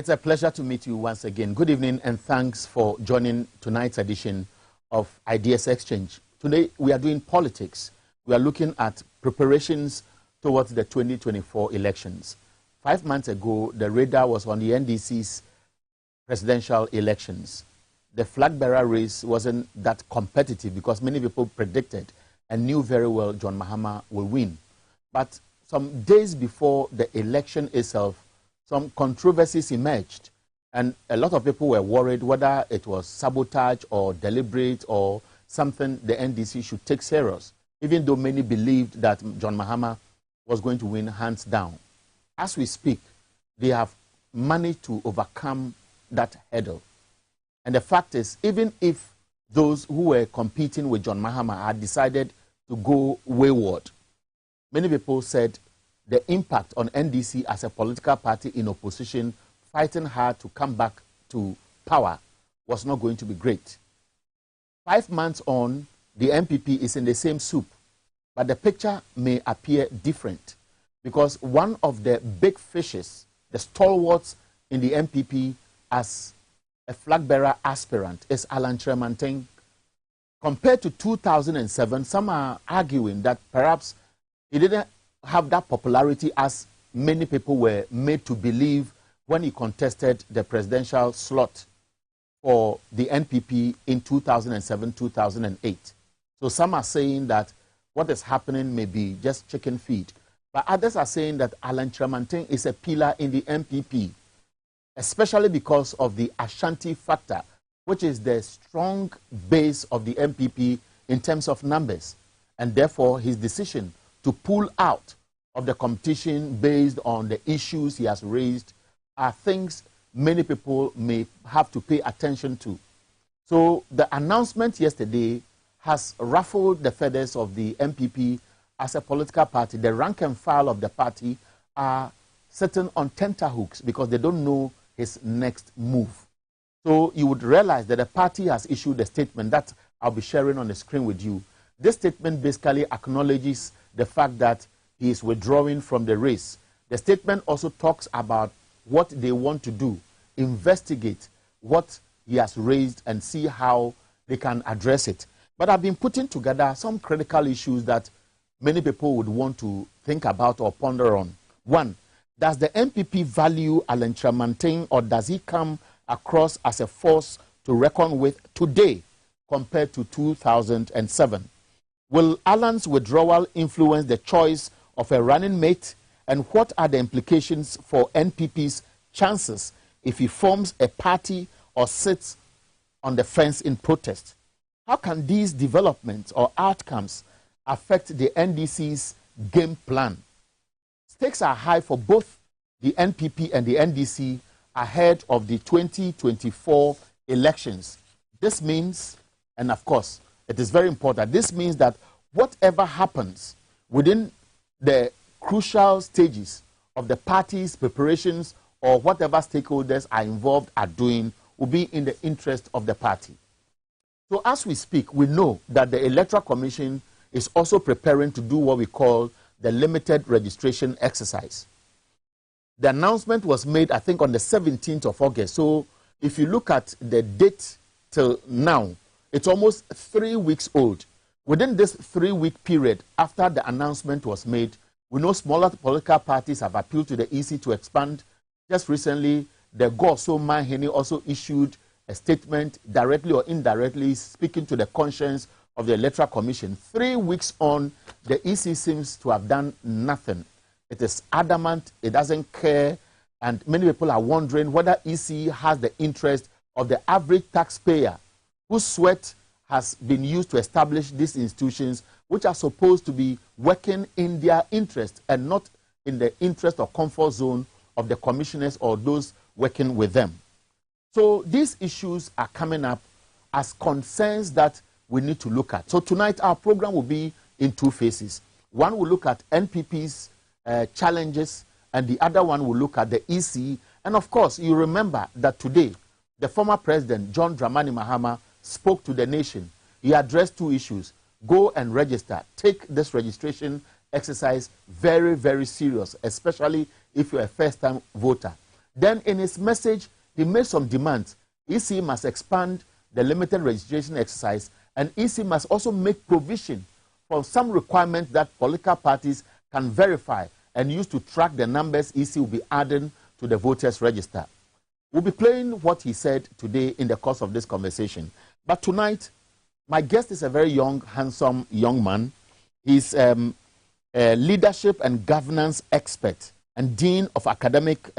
It's a pleasure to meet you once again. Good evening and thanks for joining tonight's edition of Ideas Exchange. Today we are doing politics. We are looking at preparations towards the 2024 elections. 5 months ago, the radar was on the NDC's presidential elections. The flag bearer race wasn't that competitive because many people predicted and knew very well John Mahama will win. But some days before the election itself, some controversies emerged, and a lot of people were worried whether it was sabotage or deliberate or something the NDC should take serious, even though many believed that John Mahama was going to win hands down. As we speak, they have managed to overcome that hurdle. And the fact is, even if those who were competing with John Mahama had decided to go wayward, many people said the impact on NDC as a political party in opposition fighting hard to come back to power was not going to be great. 5 months on, the MPP is in the same soup, but the picture may appear different because one of the big fishes, the stalwarts in the MPP as a flag bearer aspirant, is Kyerematen. Compared to 2007, some are arguing that perhaps he didn't have that popularity as many people were made to believe when he contested the presidential slot for the NPP in 2007-2008. So some are saying that what is happening may be just chicken feed. But others are saying that Kyerematen is a pillar in the NPP, especially because of the Ashanti factor, which is the strong base of the NPP in terms of numbers. And therefore, his decision to pull out of the competition based on the issues he has raised are things many people may have to pay attention to. So the announcement yesterday has ruffled the feathers of the MPP as a political party. The rank and file of the party are sitting on tenterhooks because they don't know his next move. So you would realize that the party has issued a statement that I'll be sharing on the screen with you. This statement basically acknowledges the fact that he is withdrawing from the race. The statement also talks about what they want to do, investigate what he has raised and see how they can address it. But I've been putting together some critical issues that many people would want to think about or ponder on. One, does the MPP value Kyerematen, or does he come across as a force to reckon with today compared to 2007? Will Alan's withdrawal influence the choice of a running mate, and what are the implications for NPP's chances if he forms a party or sits on the fence in protest? How can these developments or outcomes affect the NDC's game plan? Stakes are high for both the NPP and the NDC ahead of the 2024 elections. This means, and of course, it is very important, this means that whatever happens within the crucial stages of the party's preparations or whatever stakeholders are involved are doing will be in the interest of the party. So as we speak, we know that the Electoral Commission is also preparing to do what we call the limited registration exercise. The announcement was made, I think, on the 17th of August. So if you look at the date till now, it's almost 3 weeks old. Within this 3-week period, after the announcement was made, we know smaller political parties have appealed to the EC to expand. Just recently, the Goso Mahini also issued a statement directly or indirectly speaking to the conscience of the Electoral Commission. 3 weeks on, the EC seems to have done nothing. It is adamant, it doesn't care, and many people are wondering whether EC has the interest of the average taxpayer whose sweat has been used to establish these institutions, which are supposed to be working in their interest and not in the interest or comfort zone of the commissioners or those working with them. So these issues are coming up as concerns that we need to look at. So tonight our program will be in two phases. One will look at NPP's challenges, and the other one will look at the EC. And of course, you remember that today, the former president, John Dramani Mahama, spoke to the nation. He addressed two issues. Go and register. Take this registration exercise very, very serious, especially if you're a first-time voter. Then in his message, he made some demands. EC must expand the limited registration exercise, and EC must also make provision for some requirements that political parties can verify and use to track the numbers EC will be adding to the voters' register. We'll be playing what he said today in the course of this conversation. But tonight, my guest is a very young, handsome young man. He's a leadership and governance expert and dean of academic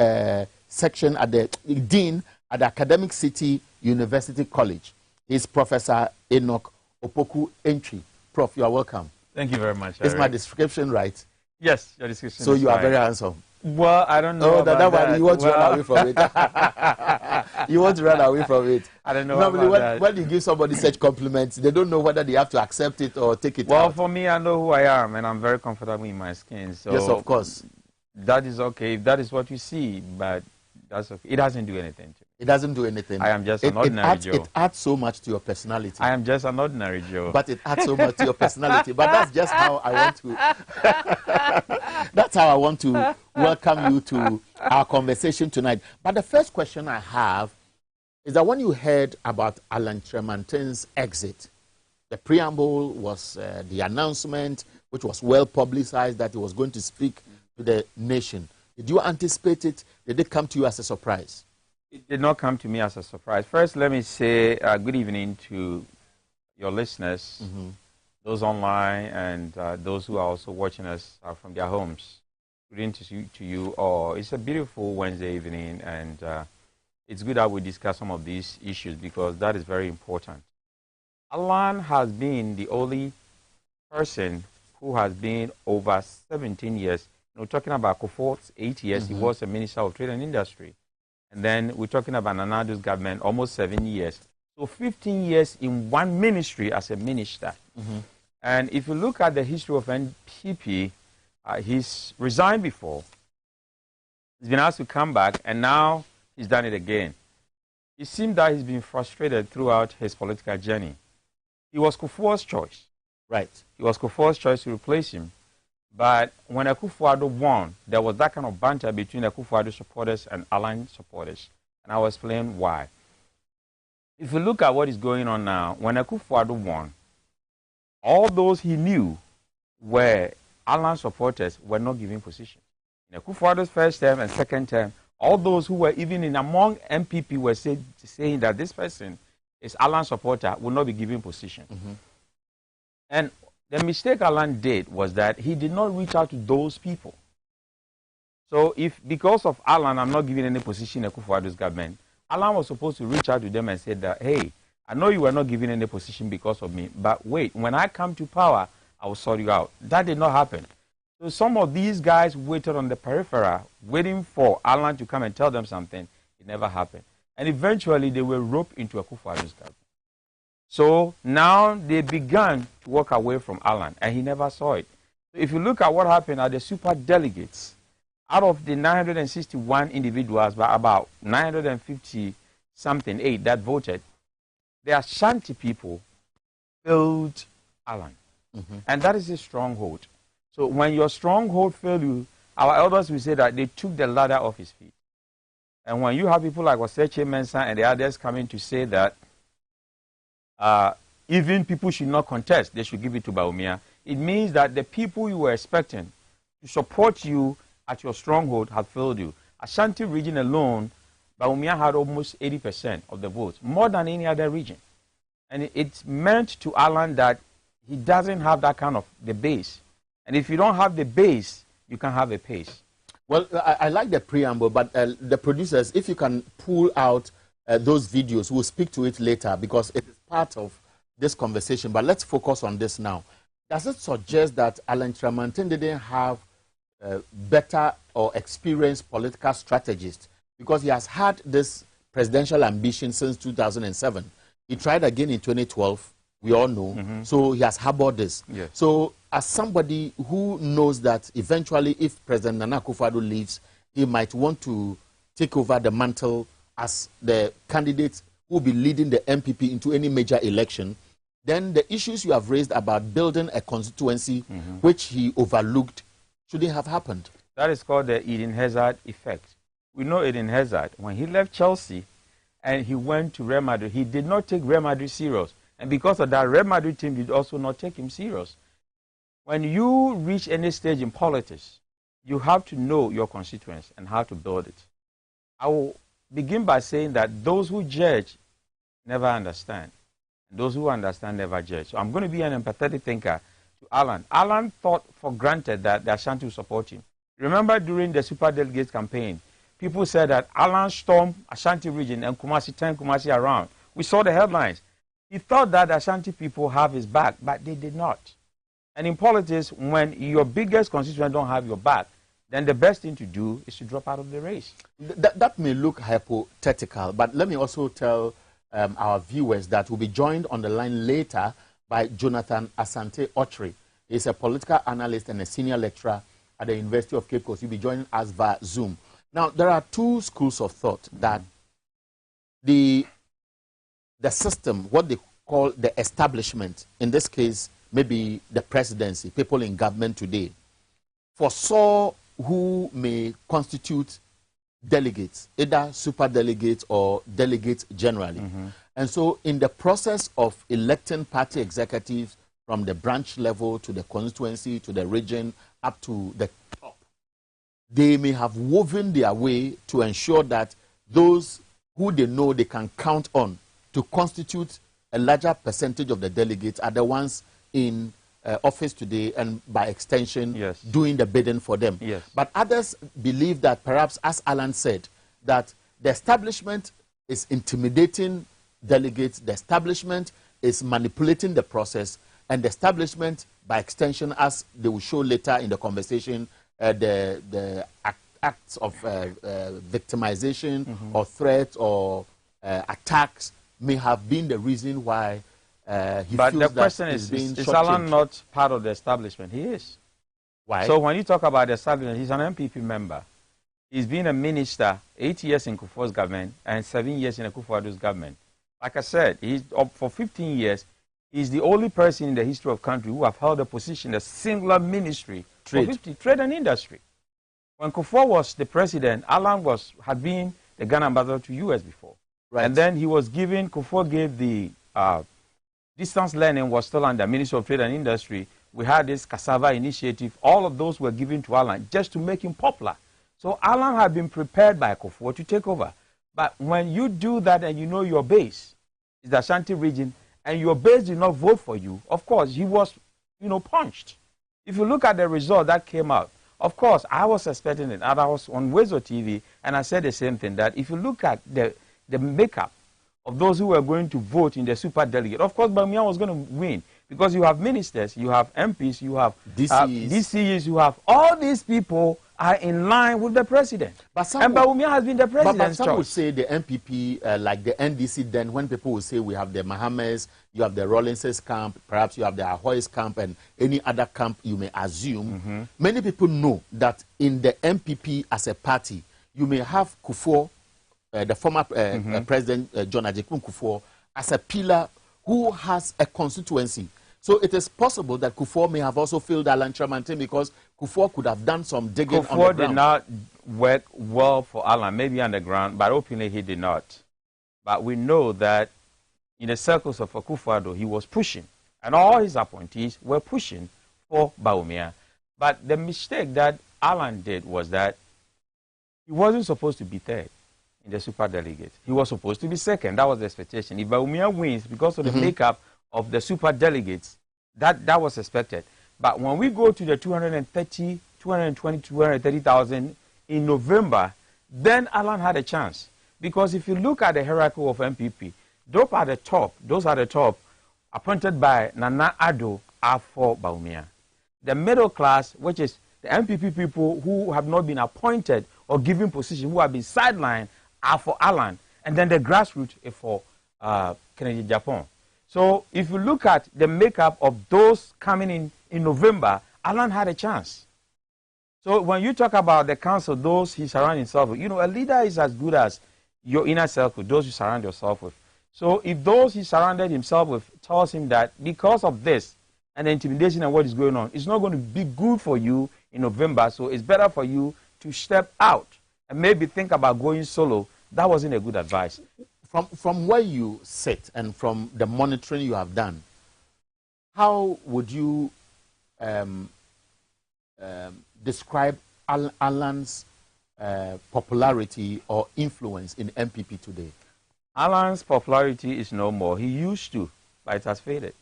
section at the dean at the Academic City University College. He's Professor Enoch Opoku Entry. Prof, you are welcome. Thank you very much. Is my description right? Yes, your description so is you are right. very handsome. Well, I don't know about that. You want to run away from it. You want to run away from it. I don't know Normally, about that. when you give somebody such compliments, they don't know whether they have to accept it or take it out. Well, for me, I know who I am, and I'm very comfortable in my skin. So yes, of course. That is okay. If that is what you see, but that's okay. It doesn't do anything to me. It doesn't do anything. I am just an ordinary Joe. It adds so much to your personality. I am just an ordinary Joe. But it adds so much to your personality. But that's just how I want to... that's how I want to welcome you to our conversation tonight. But the first question I have is that when you heard about Alan Kyerematen's exit, the preamble was the announcement, which was well publicized, that he was going to speak to the nation. Did you anticipate it? Did it come to you as a surprise? It did not come to me as a surprise. First, let me say good evening to your listeners, those online and those who are also watching us from their homes. Good evening to you all. It's a beautiful Wednesday evening, and it's good that we discuss some of these issues because that is very important. Alan has been the only person who has been over 17 years. We're talking about Kufuor's 8 years. He was a Minister of Trade and Industry. And then we're talking about Nana Ado's government, almost 7 years. So 15 years in one ministry as a minister. And if you look at the history of NPP, he's resigned before. He's been asked to come back, and now he's done it again. It seems that he's been frustrated throughout his political journey. It was Kufuor's choice. Right. It was Kufuor's choice to replace him. But when Akufo-Addo won, there was that kind of banter between Akufo-Addo supporters and Alan supporters. And I will explain why. If you look at what is going on now, when Akufo-Addo won, all those he knew were Alan supporters were not given position. In Akufo-Addo's first term and second term, all those who were even in among MPP were saying that this person is Alan supporter will not be given position. And the mistake Alan did was that he did not reach out to those people. So if because of Alan, I'm not giving any position in Akufo-Addo's government, Alan was supposed to reach out to them and say that, hey, I know you were not given any position because of me, but wait, when I come to power, I will sort you out. That did not happen. So some of these guys waited on the peripheral, waiting for Alan to come and tell them something. It never happened. And eventually, they were roped into Akufo-Addo's government. So now they began to walk away from Alan, and he never saw it. So if you look at what happened at the super delegates, out of the 961 individuals, by about 950-something, 8 that voted, the Ashanti people failed Alan. And that is a stronghold. So when your stronghold failed you, our elders will say that they took the ladder off his feet. And when you have people like Oseche Mensah and the others coming to say that even people should not contest, they should give it to Bawumia, it means that the people you were expecting to support you at your stronghold have failed you. Ashanti region alone, Bawumia had almost 80% of the votes, more than any other region. And it's meant to Alan that he doesn't have that kind of the base. And if you don't have the base, you can have a pace. Well, I like the preamble, but the producers, if you can pull out those videos, we'll speak to it later because it is part of this conversation. But let's focus on this now. Does it suggest that Alan Kyerematen didn't have better or experienced political strategists? Because he has had this presidential ambition since 2007. He tried again in 2012, we all know. So he has harbored this. Yes. So as somebody who knows that eventually if President Nana Akufo-Addo leaves, he might want to take over the mantle as the candidate who will be leading the MPP into any major election, then the issues you have raised about building a constituency which he overlooked shouldn't have happened. That is called the Eden Hazard effect. We know Eden Hazard, when he left Chelsea and he went to Real Madrid, he did not take Real Madrid serious. And because of that, Real Madrid team did also not take him serious. When you reach any stage in politics, you have to know your constituents and how to build it. I will begin by saying that those who judge never understand. Those who understand never judge. So I'm going to be an empathetic thinker to Alan. Alan thought for granted that the Ashanti would support him. Remember during the Superdelegates campaign, people said that Alan stormed Ashanti region and Kumasi turned Kumasi around. We saw the headlines. He thought that the Ashanti people have his back, but they did not. And in politics, when your biggest constituents don't have your back, then the best thing to do is to drop out of the race. That may look hypothetical, but let me also tell our viewers that we'll be joined on the line later by Jonathan Asante Ochre. He's a political analyst and a senior lecturer at the University of Cape Coast. He'll be joining us via Zoom. Now, there are two schools of thought that the system, what they call the establishment, in this case, maybe the presidency, people in government today, foresaw who may constitute delegates, either super delegates or delegates generally. And so in the process of electing party executives from the branch level to the constituency to the region up to the top, they may have woven their way to ensure that those who they know they can count on to constitute a larger percentage of the delegates are the ones in office today and by extension doing the bidding for them. But others believe that perhaps, as Alan said, that the establishment is intimidating delegates, the establishment is manipulating the process, and the establishment, by extension, as they will show later in the conversation, the acts of victimization or threats or attacks may have been the reason why he but feels the question is Alan not part of the establishment? He is. Why? So when you talk about the establishment, he's an MPP member. He's been a minister 8 years in Kufuor's government and 7 years in Akufo-Addo's government. Like I said, he's up for 15 years. He's the only person in the history of country who have held a position, a singular ministry, trade and industry. When Kufuor was the president, Alan had been the Ghana ambassador to US before. And then he was given, Kufuor gave the distance learning was still under Ministry of Trade and Industry. We had this cassava initiative. All of those were given to Alan just to make him popular. So Alan had been prepared by Kufuor to take over. But when you do that and you know your base is the Ashanti region and your base did not vote for you, of course, he was, punched. If you look at the result that came out, of course, I was expecting it. And I was on Wezo TV and I said the same thing, that if you look at the makeup of those who were going to vote in the super delegate, of course, Bawumia was going to win because you have ministers, you have MPs, you have DCEs, you have all these people are in line with the president. And Bawumia has been the president's choice. Some would say the MPP, like the NDC, then when people will say we have the Mahamas, you have the Rollinses camp, perhaps you have the Ahoy's camp and any other camp you may assume, many people know that in the MPP as a party, you may have Kufuor, the former President John Ajekun Kufuor, as a pillar who has a constituency. So it is possible that Kufuor may have also failed Alan Kyerematen because Kufuor could have done some digging on the ground. Kufuor did not work well for Alan, maybe on the ground, but openly he did not. But we know that in the circles of Akufo-Addo, he was pushing, and all his appointees were pushing for Bawumia. But the mistake that Alan did was that he wasn't supposed to be third in the super delegate. He was supposed to be second. That was the expectation. If Bawumia wins because of the makeup of the super delegates, that was expected. But when we go to the 220, 230,000 in November, then Alan had a chance. Because if you look at the hierarchy of MPP, those are the top, appointed by Nana Addo, are for Bawumia. The middle class, which is the MPP people who have not been appointed or given position, who have been sidelined, are for Alan. And then the grassroots is for Kennedy Japan. So if you look at the makeup of those coming in November, Alan had a chance. So when you talk about the council, those he surrounds himself with, a leader is as good as your inner circle, those you surround yourself with. So if those he surrounded himself with tells him that because of this and the intimidation and what is going on, it's not going to be good for you in November, so it's better for you to step out. and maybe think about going solo, that wasn't a good advice. From where you sit and from the monitoring you have done, how would you describe Alan's popularity or influence in MPP today? Alan's popularity is no more. He used to, but it has faded.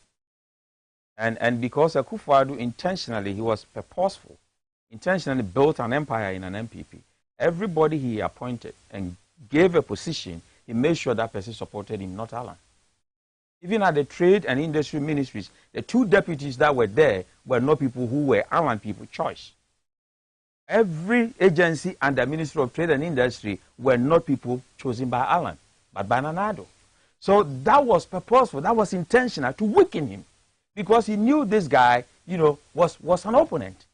And because Akufo-Addo intentionally, he was purposeful, intentionally built an empire in an MPP. Everybody he appointed and gave a position, he made sure that person supported him, not Alan. Even at the trade and industry ministries, the two deputies that were there were not people who were Alan people choice. Every agency and the Ministry of Trade and Industry were not people chosen by Alan, but by Nana Addo. So that was purposeful, that was intentional to weaken him, because he knew this guy, you know, was an opponent.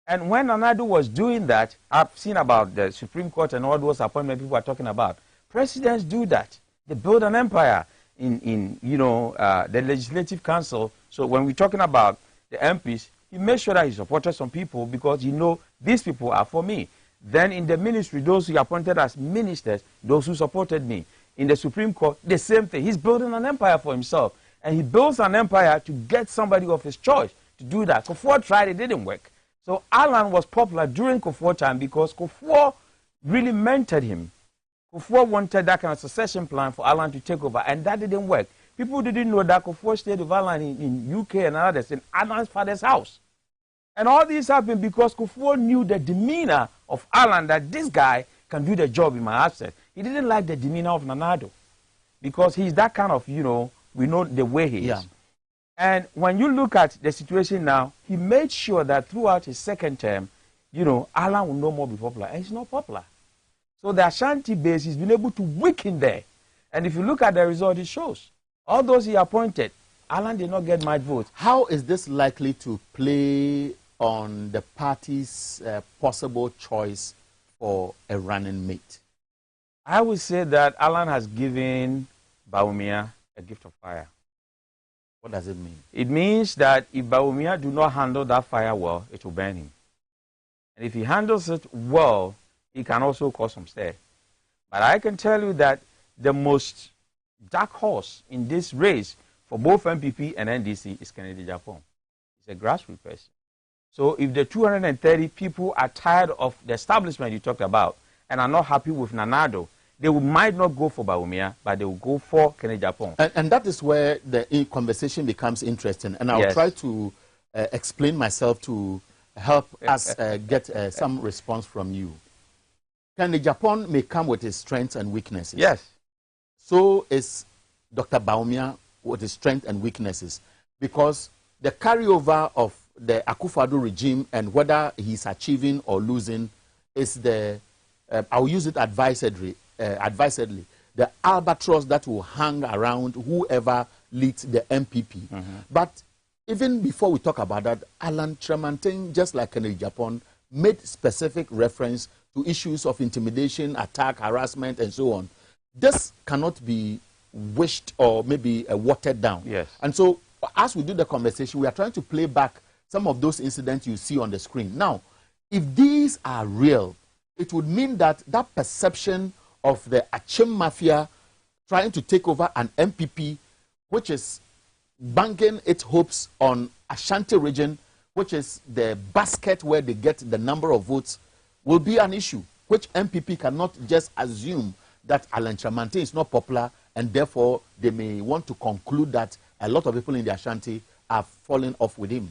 And when Nana Addo was doing that, I've seen about the Supreme Court and all those appointments people are talking about. Presidents do that. They build an empire in the Legislative Council. So when we're talking about the MPs, he made sure that he supported some people because he know these people are for me. Then in the ministry, those who appointed as ministers, those who supported me. In the Supreme Court, the same thing. He's building an empire for himself. And he builds an empire to get somebody of his choice to do that. Kufuor tried, it didn't work. So Alan was popular during Kufuor time because Kufuor really mentored him. Kufuor wanted that kind of succession plan for Alan to take over, and that didn't work. People didn't know that Kufuor stayed with Alan in UK and others, in Alan's father's house. And all this happened because Kufuor knew the demeanor of Alan, that this guy can do the job in my absence. He didn't like the demeanor of Nana Addo because he's that kind of, we know the way he is. And when you look at the situation now, he made sure that throughout his second term, Alan will no more be popular. And he's not popular. So the Ashanti base, he's been able to weaken there. And if you look at the result, it shows. All those he appointed, Alan did not get much votes. How is this likely to play on the party's possible choice for a running mate? I would say that Alan has given Bawumia a gift of fire. What does it mean? It means that if Bawumia do not handle that fire well, it will burn him. And if he handles it well, he can also cause some stir. But I can tell you that the most dark horse in this race for both MPP and NDC is Kennedy Japan. It's a grassroots person. So if the 230 people are tired of the establishment you talked about and are not happy with Nana Addo, they might not go for Bawumia, but they will go for Kennedy Japan. And that is where the conversation becomes interesting. And I'll try to explain myself to help us get some response from you. Kennedy Japan may come with his strengths and weaknesses. Yes. So is Dr. Bawumia with his strengths and weaknesses. Because the carryover of the Akufo-Addo regime and whether he's achieving or losing is the, I'll use it advisedly, the albatross that will hang around whoever leads the MPP. But even before we talk about that, Alan Kyerematen, just like Kennedy Japan, made specific reference to issues of intimidation, attack, harassment, and so on. This cannot be wished or maybe watered down. Yes. And so as we do the conversation, we are trying to play back some of those incidents you see on the screen. Now, if these are real, it would mean that that perception of the Achim Mafia trying to take over an MPP, which is banking its hopes on Ashanti region, which is the basket where they get the number of votes, will be an issue, which MPP cannot just assume that Alan Kyerematen is not popular, and therefore they may want to conclude that a lot of people in the Ashanti are falling off with him.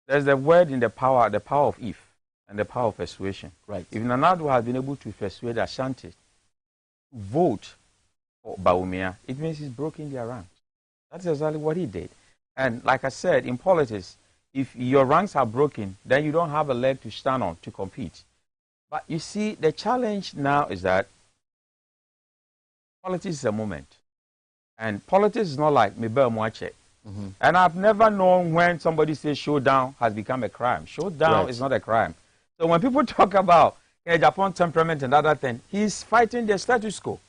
There's the word in the power of if, and the power of persuasion. Right. If Nana Addo has been able to persuade Ashanti to vote for Bawumia, it means he's broken their ranks. That's exactly what he did. And like I said, in politics, if your ranks are broken, then you don't have a leg to stand on to compete. But you see, the challenge now is that politics is a moment. And politics is not like Mebe Mwache. And I've never known when somebody says showdown has become a crime. Showdown is not a crime. So when people talk about Japan temperament and other things, he's fighting the status quo.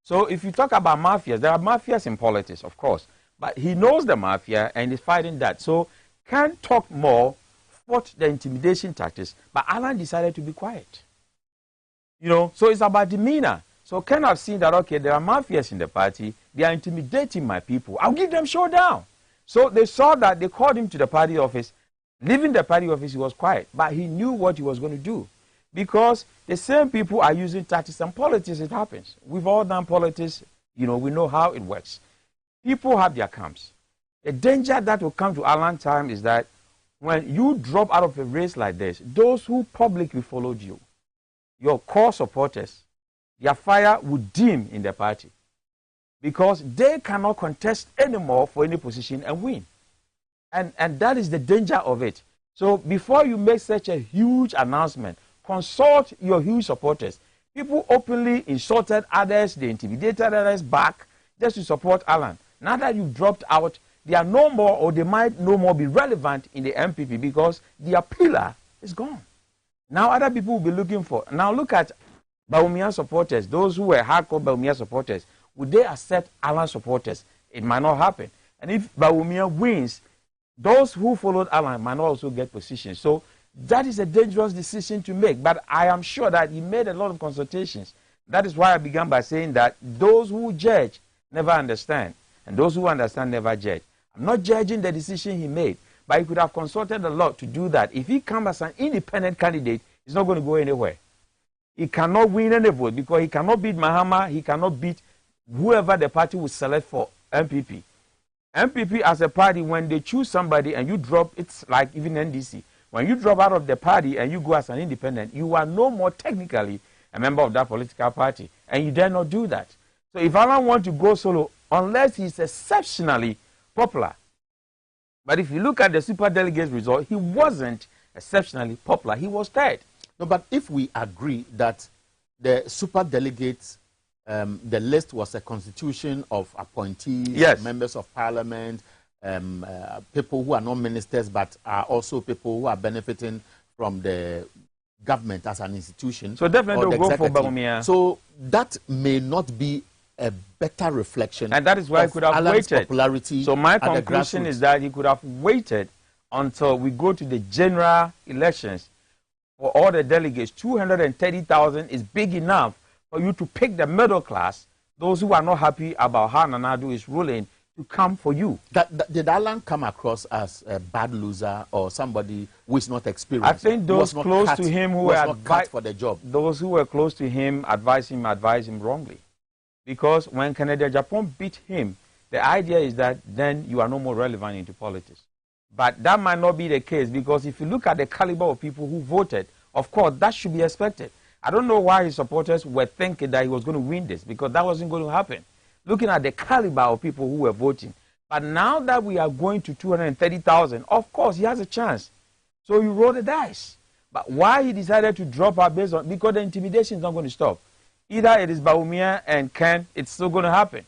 So if you talk about mafias, there are mafias in politics, of course. But he knows the mafia and he's fighting that. So can't talk more, fought the intimidation tactics, but Alan decided to be quiet. You know, so it's about demeanor. So Ken have seen that, okay, there are mafias in the party. They are intimidating my people. I'll give them showdown. So they saw that. They called him to the party office. Leaving the party office, he was quiet. But he knew what he was going to do. Because the same people are using tactics and politics. It happens. We've all done politics. You know, we know how it works. People have their camps. The danger that will come to Alan time is that when you drop out of a race like this, those who publicly followed you, your core supporters, their fire would dim in the party because they cannot contest anymore for any position and win. And that is the danger of it. So before you make such a huge announcement, consult your huge supporters. People openly insulted others, they intimidated others back just to support Alan. Now that you've dropped out, they are no more, or they might no more be relevant in the MPP because their pillar is gone. Now other people will be looking for. Now look at Bawumia supporters, those who were hardcore Bawumia supporters. Would they accept Alan supporters? It might not happen. And if Bawumia wins, those who followed Alan might not also get positions. So that is a dangerous decision to make. But I am sure that he made a lot of consultations. That is why I began by saying that those who judge never understand, and those who understand never judge. I'm not judging the decision he made, but he could have consulted a lot to do that. If he comes as an independent candidate, he's not going to go anywhere. He cannot win any vote because he cannot beat Mahama. He cannot beat whoever the party will select for MPP. MPP as a party, when they choose somebody and you drop, it's like even NDC. When you drop out of the party and you go as an independent, you are no more technically a member of that political party. And you dare not do that. So if Alan wants to go solo, unless he's exceptionally popular. But if you look at the super delegates result, he wasn't exceptionally popular. He was third. No, but if we agree that the super delegates, the list was a constitution of appointees, yes, members of parliament, people who are not ministers but are also people who are benefiting from the government as an institution. So definitely we'll go for Bawumia. So that may not be a better reflection, and that is why he could have Alan's waited. Popularity. So my conclusion is that he could have waited until we go to the general elections for all the delegates. 230,000 is big enough for you to pick the middle class, those who are not happy about how Nana Addo is ruling, to come for you. Did Alan come across as a bad loser or somebody who is not experienced? I think those close to him who were cut for the job. Those who were close to him advised him wrongly. Because when Canada Japan beat him, the idea is that then you are no more relevant into politics. But that might not be the case, because if you look at the caliber of people who voted, of course, that should be expected. I don't know why his supporters were thinking that he was going to win this, because that wasn't going to happen. Looking at the caliber of people who were voting. But now that we are going to 230,000, of course, he has a chance. So you roll the dice. But why he decided to drop out based on, because the intimidation is not going to stop. Either it is Bawumia and Ken, it's still going to happen.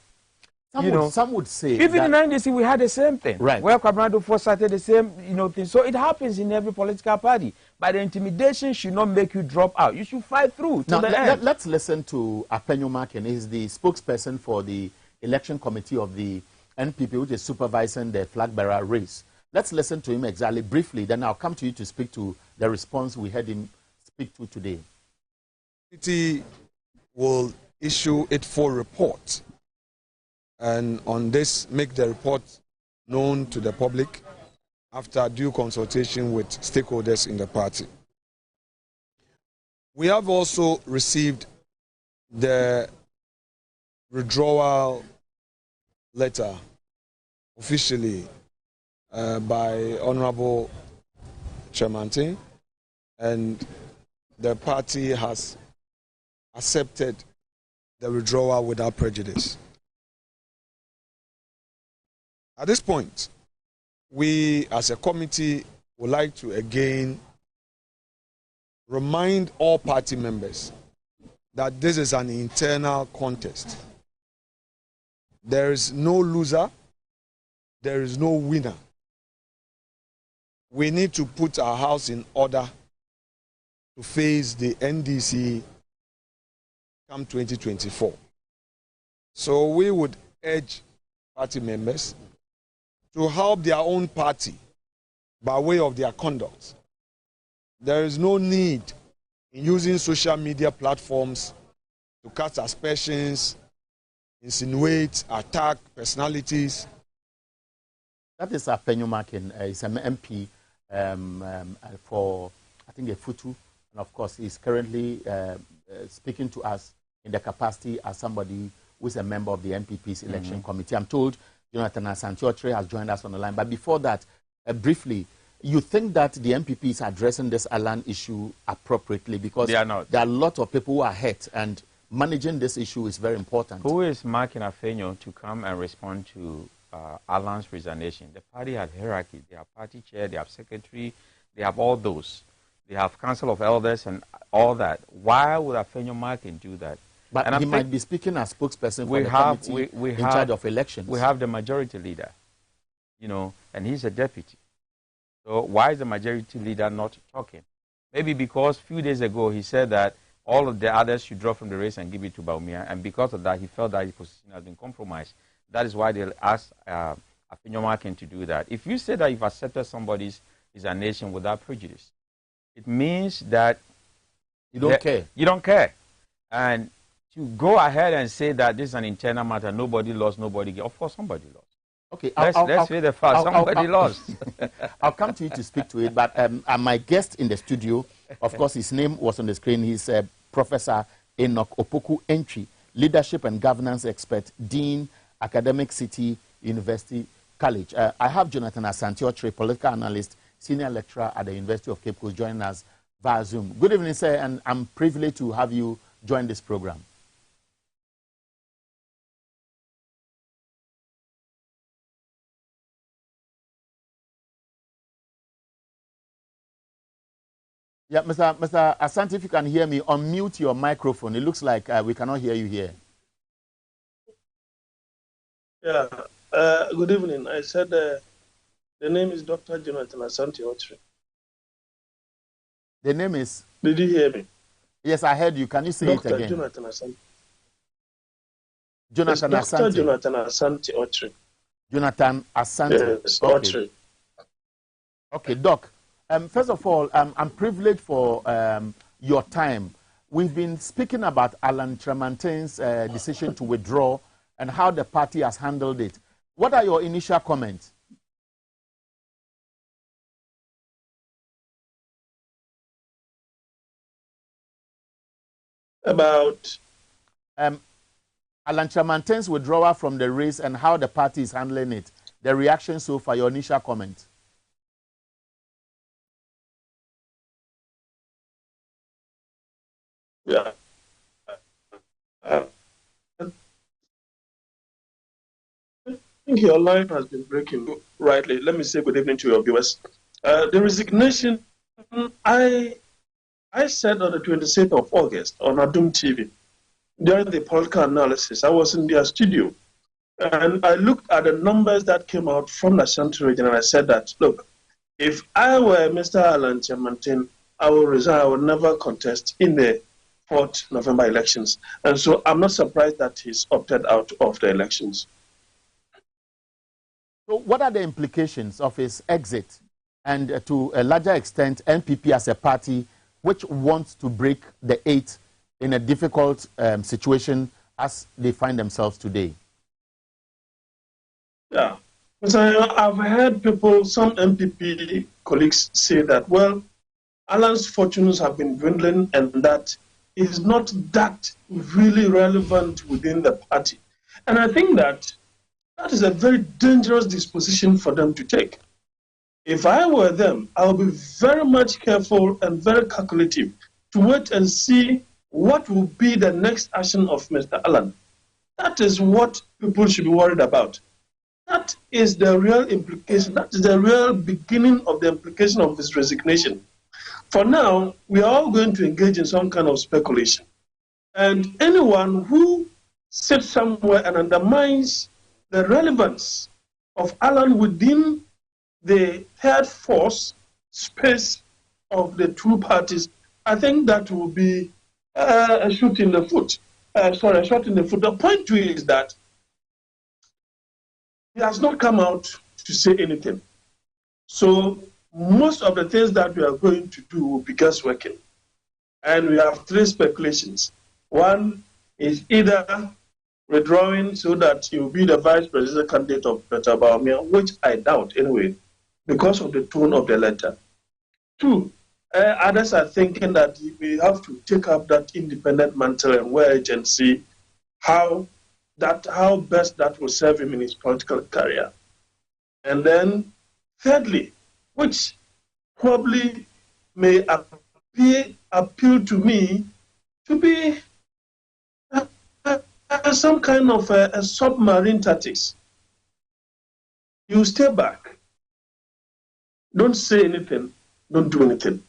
Some would say even in NDC we had the same thing. Right. Where Kyerematen first started the same thing. So it happens in every political party. But the intimidation should not make you drop out. You should fight through to the end. Let's listen to Ahianyo Maken. He's the spokesperson for the election committee of the NPP, which is supervising the flag bearer race. Let's listen to him exactly briefly. Then I'll come to you to speak to the response we had him speak to today. The will issue its full report, and on this make the report known to the public after due consultation with stakeholders in the party. We have also received the withdrawal letter officially by Honorable Kyerematen, and the party has accepted the withdrawal without prejudice. At this point, we as a committee would like to again remind all party members that this is an internal contest. There is no loser, there is no winner. We need to put our house in order to face the NDC come 2024. So we would urge party members to help their own party by way of their conduct. There is no need in using social media platforms to cast aspersions, insinuate, attack personalities. That is Kyerematen. He's an MP for, I think, a Futu. And of course, he's currently speaking to us in the capacity as somebody who is a member of the NPP's election committee. I'm told Jonathan Asante-Okyere has joined us on the line. But before that, briefly, you think that the NPP is addressing this Alan issue appropriately? Because they are not. There are a lot of people who are hurt, and managing this issue is very important. Who is marking Ahianyo to come and respond to Alan's resignation? The party has hierarchy. They have party chair, they have secretary, they have all those. They have council of elders and all that. Why would Ahianyo Martin do that? But he might be speaking as spokesperson for the committee in charge of elections. We have the majority leader, you know, and he's a deputy. So why is the majority leader not talking? Maybe because a few days ago he said that all of the others should drop from the race and give it to Bawumia, and because of that he felt that his position has been compromised. That is why they asked Ahianyo Martin to do that. If you say that you've accepted somebody's resignation without prejudice, it means that you don't care. You don't care. And to go ahead and say that this is an internal matter, nobody lost, nobody gained. Of course, somebody lost. Okay, let's say the fact. Somebody lost. I'll come to you to speak to it, but my guest in the studio, of course, his name was on the screen. He's Professor Enoch Opoku Entry, leadership and governance expert, Dean, Academic City University College. I have Jonathan Asante-Okyere, political analyst, senior lecturer at the University of Cape Coast, joining us via Zoom. Good evening, sir, and I'm privileged to have you join this program. Yeah, Mr. Asante, if you can hear me, unmute your microphone. It looks like we cannot hear you here. Yeah, good evening. I said the name is Dr. Jonathan Asante-Okyere. The name is? Did you hear me? Yes, I heard you. Can you say Dr. it again? Jonathan Asante. Jonathan Dr. Asante. Jonathan Asante-Okyere. Jonathan Asante. Yes, okay. Okyere. Okay, Doc. First of all, I'm privileged for your time. We've been speaking about Alan Kyerematen's decision to withdraw and how the party has handled it. What are your initial comments? About? Alan Kyerematen's withdrawal from the race and how the party is handling it. The reaction so far, your initial comments. Yeah. I think your line has been breaking rightly. Let me say good evening to your viewers. The resignation, I said on the 26th of August on Adum TV, during the political analysis, I was in their studio, and I looked at the numbers that came out from the Ashanti region, and I said that, look, if I were Mr. Alan Kyerematen, I will resign. I will never contest in the 4th November elections. And so I'm not surprised that he's opted out of the elections. So what are the implications of his exit and to a larger extent NPP as a party which wants to break the 8 in a difficult situation as they find themselves today? Yeah. So I've heard people, some NPP colleagues say that, well, Alan's fortunes have been dwindling and that is not that really relevant within the party. And I think that that is a very dangerous disposition for them to take. If I were them, I would be very much careful and very calculative to wait and see what will be the next action of Mr. Alan. That is what people should be worried about. That is the real implication. That is the real beginning of the implication of his resignation. For now, we are all going to engage in some kind of speculation. And anyone who sits somewhere and undermines the relevance of Alan within the third force space of the two parties, I think that will be a shot in the foot. A shot in the foot. The point to it is that he has not come out to say anything. So most of the things that we are going to do will be guessworking. And we have three speculations. One is either withdrawing so that he will be the vice presidential candidate of Dr. Bawumia, which I doubt anyway, because of the tone of the letter. Two, others are thinking that we have to take up that independent mantle and wear it and see how best that will serve him in his political career. And then thirdly, which probably may appeal to me to be some kind of a submarine tactics. You stay back, don't say anything, don't do anything.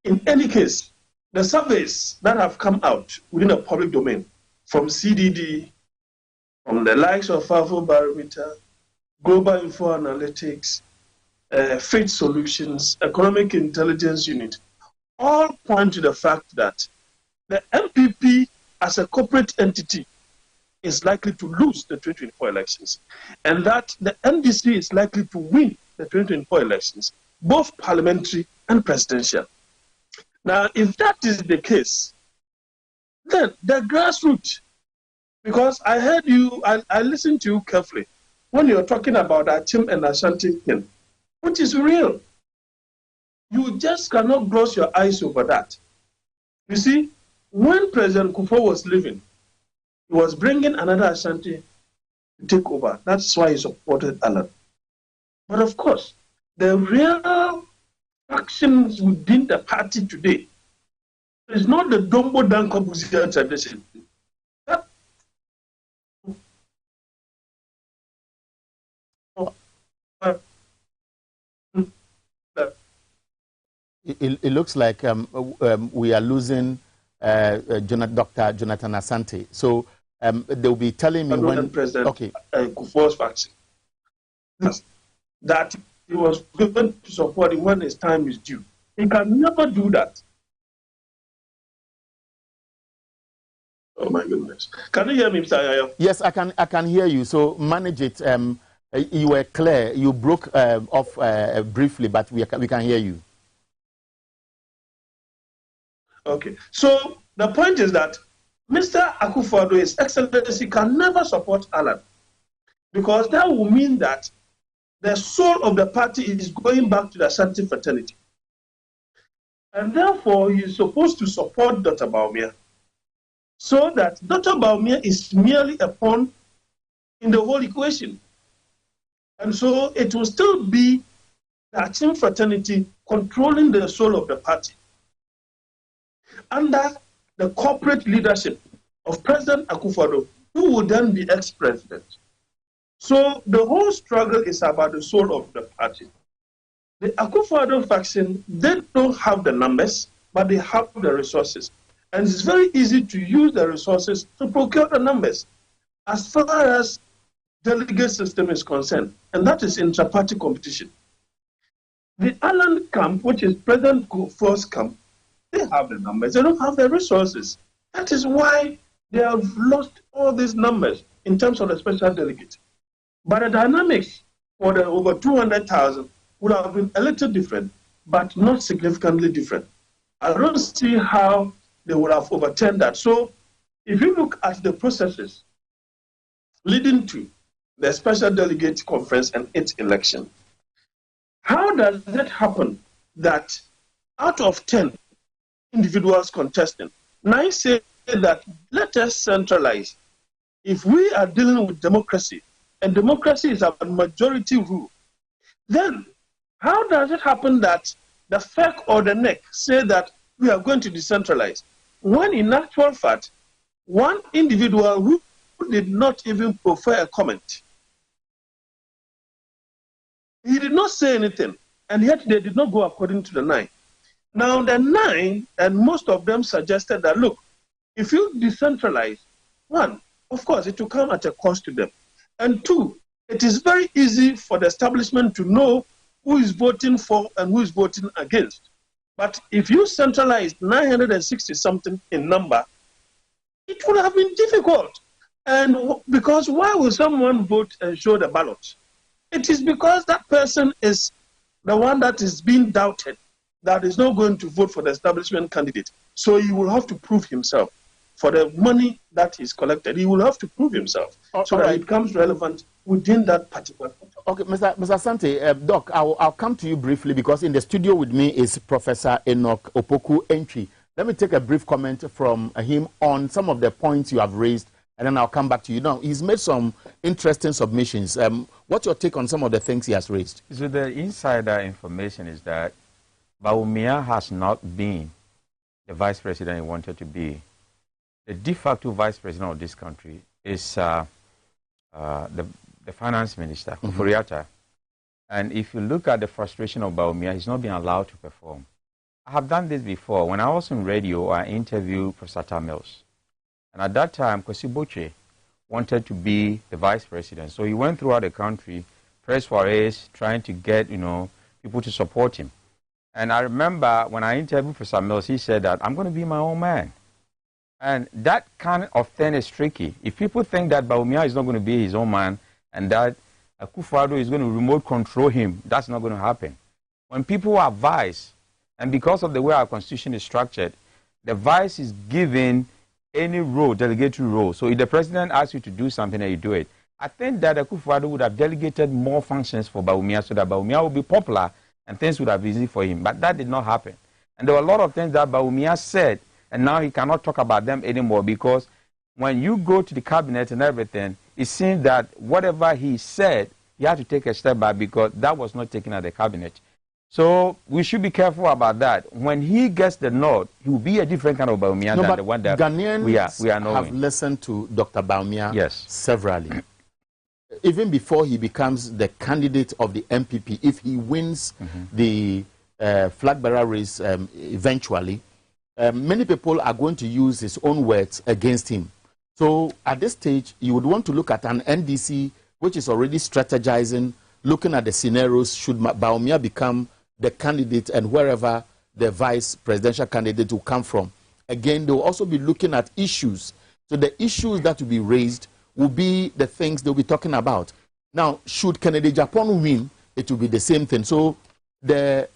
In any case, the surveys that have come out within the public domain from CDD, from the likes of Fafo Barometer, Global Info Analytics, Fate Solutions, Economic Intelligence Unit, all point to the fact that the MPP as a corporate entity is likely to lose the 2024 elections, and that the NDC is likely to win the 2024 elections, both parliamentary and presidential. Now, if that is the case, then the grassroots, because I heard you, I listened to you carefully when you're talking about Achim and Ashanti thing, which is real. You just cannot close your eyes over that. You see, when President Kufuor was leaving, he was bringing another Ashanti to take over. That's why he supported Alan. But of course, the real factions within the party today is not the Dombo Danko Buzia tradition. It looks like we are losing Dr. Jonathan Asante. So they'll be telling me when President Kufuor's faction that he was given to support him when his time is due. He can never do that. Oh my goodness! Can you hear me, Mr. Ahianyo? Yes, I can hear you. So manage it. You were clear. You broke off briefly, but we can hear you. Okay. So the point is that Mr. Akufo-Addo, His Excellency, can never support Alan, because that will mean that the soul of the party is going back to the Ashanti fraternity. And therefore, he is supposed to support Dr. Bawumia, so that Dr. Bawumia is merely a pawn in the whole equation. And so it will still be the Achim fraternity controlling the soul of the party, under the corporate leadership of President Akufo-Addo, who will then be ex-president. So the whole struggle is about the soul of the party. The Akufo-Addo faction, they don't have the numbers, but they have the resources. And it's very easy to use the resources to procure the numbers as far as delegate system is concerned, and that is intra-party competition. The Alan camp, which is President Kufuor's camp, they have the numbers, they don't have the resources. That is why they have lost all these numbers in terms of the special delegate. But the dynamics for the over 200,000 would have been a little different, but not significantly different. I don't see how they would have overturned that. So if you look at the processes leading to the special delegate conference and its election, how does it happen that out of 10 individuals contesting, 9 say that let us centralize? If we are dealing with democracy, and democracy is a majority rule, then how does it happen that the FEC or the NEC say that we are going to decentralize, when in actual fact, one individual who did not even prefer a comment, he did not say anything, and yet they did not go according to the 9. Now the 9, and most of them suggested that, look, if you decentralize, 1, of course, it will come at a cost to them. And 2, it is very easy for the establishment to know who is voting for and who is voting against. But if you centralize 960-something in number, it would have been difficult. And because why will someone vote and show the ballot? It is because that person is the one that is being doubted, that is not going to vote for the establishment candidate. So he will have to prove himself. For the money that he's collected, he will have to prove himself so that it becomes relevant within that particular country. Okay, Mr. Asante, Doc, I'll come to you briefly because in the studio with me is Professor Enoch Opoku Entry. Let me take a brief comment from him on some of the points you have raised, and then I'll come back to you. Now, he's made some interesting submissions. What's your take on some of the things he has raised? So the insider information is that Bawumia has not been the vice president he wanted to be. The de facto vice president of this country is the finance minister, Kufuriata. And if you look at the frustration of Bawumia, he's not been allowed to perform. I have done this before. When I was on radio, I interviewed Professor Tamils. And at that time, Kwesi Boche wanted to be the vice president. So he went throughout the country, press forays, trying to get, people to support him. And I remember when I interviewed Professor Mills, he said that I'm going to be my own man. And that kind of thing is tricky. If people think that Bawumia is not going to be his own man and that Akufo-Addo is going to remote control him, that's not going to happen. When people are vice, and because of the way our constitution is structured, the vice is given any role, delegatory role. So if the president asks you to do something and you do it, I think that Akufo-Addo would have delegated more functions for Bawumia so that Bawumia would be popular and things would have been easy for him. But that did not happen. And there were a lot of things that Bawumia said, and now he cannot talk about them anymore because when you go to the cabinet and everything, it seems that whatever he said, he had to take a step back because that was not taken at the cabinet. So we should be careful about that. When he gets the nod, he will be a different kind of Bawumia than the one that Ghanaians we are knowing. Have listened to Dr. Bawumia severally. Even before he becomes the candidate of the MPP, if he wins the flag bearer race eventually, many people are going to use his own words against him. So at this stage, you would want to look at an NDC which is already strategizing, looking at the scenarios should Bawumia become the candidate and wherever the vice presidential candidate will come from. Again, they will also be looking at issues. So the issues that will be raised will be the things they'll be talking about. Now, should Kennedy Japan win, it will be the same thing. So the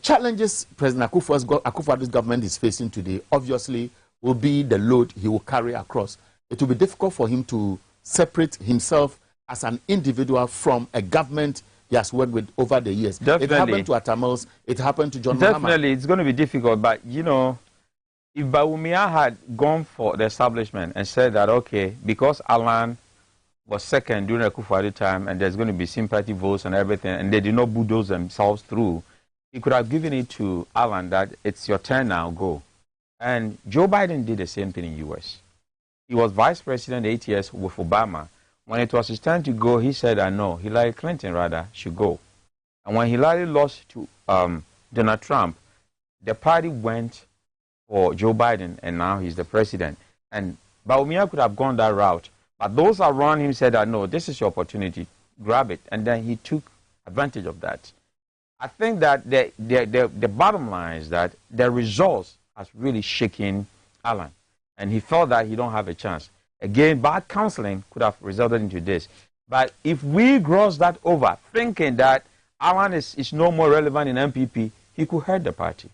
challenges President Akufo-Addo's government is facing today, obviously, will be the load he will carry across. It will be difficult for him to separate himself as an individual from a government he has worked with over the years. Definitely. It happened to Atamils, it happened to John Mahama. Definitely, it's going to be difficult, but if Bawumia had gone for the establishment and said that, okay, because Alan was second during the Akufo-Addo time and there's going to be sympathy votes and everything, and they did not bulldoze themselves through, he could have given it to Alan that it's your turn now, go. And Joe Biden did the same thing in the U.S. He was vice president 8 years with Obama. When it was his turn to go, he said, no, Hillary Clinton, rather, should go. And when Hillary lost to Donald Trump, the party went for Joe Biden, and now he's the president. And Bawumia could have gone that route. But those around him said that, no, this is your opportunity, grab it. And then he took advantage of that. I think that the bottom line is that the results has really shaken Alan. And he felt that he don't have a chance. Again, bad counseling could have resulted into this. But if we gross that over, thinking that Alan is no more relevant in MPP, he could hurt the party.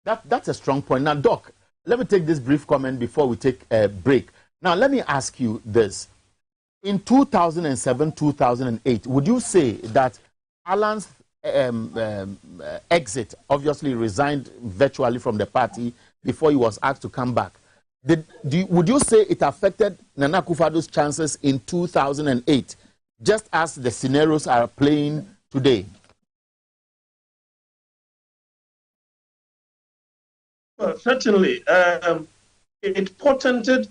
That's a strong point. Now, Doc, let me take this brief comment before we take a break. Now, let me ask you this. In 2007, 2008, would you say that Alan's exit, obviously resigned virtually from the party before he was asked to come back, would you say it affected Nana Akufo-Addo's chances in 2008, just as the scenarios are playing today? Well, certainly, it portended